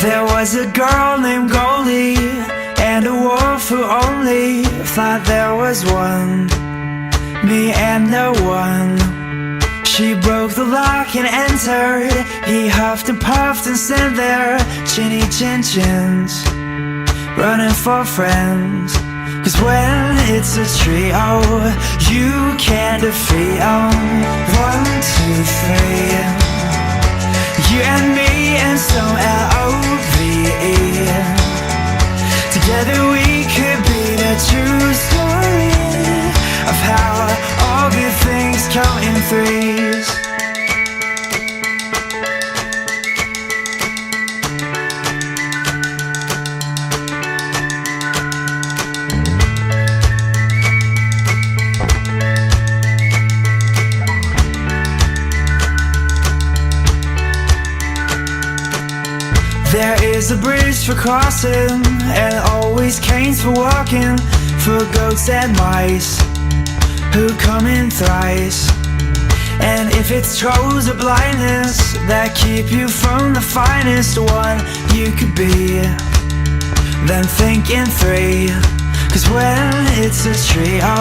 There was a girl named Goldie and a wolf who only thought there was one, me and no one. She broke the lock and entered. He huffed and puffed and sent their chinny chin chins running for friends. Cause when it's a trio, you can't defeat 'em. 1, 2, 3. You and me and some L-O-V-E. Together we could be the true story of how all good things come in threes. There is a bridge for crossing, and always canes for walking, for goats and mice who come in thrice. And if it's trolls or blindness that keep you from the finest one you could be, then think in 3. Cause when it's a trio,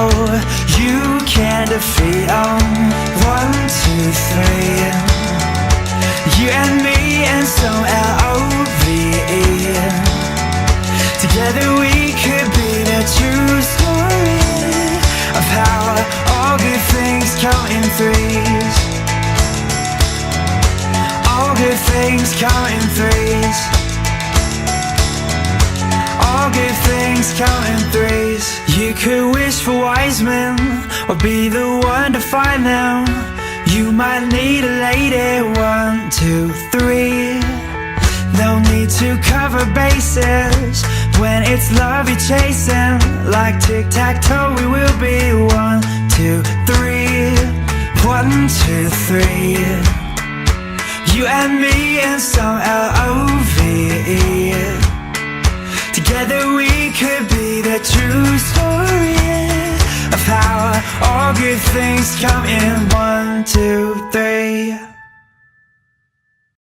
you can't defeat 'em. 1, 2, 3. You and me and some L-O-V-E. Together we could be the true story of how all good things come in threes. All good things come in threes. All good things come in threes. You could wish for wise men or be the one to find them. You might need a lady. 1, 2, 3. No need to cover bases when it's love you're chasing. Like tic-tac-toe we will be. 1, 2, 3. 1, 2, 3. You and me and some L-O-V-E. Together we could be the true story of how all good things come in 1, 2, 3.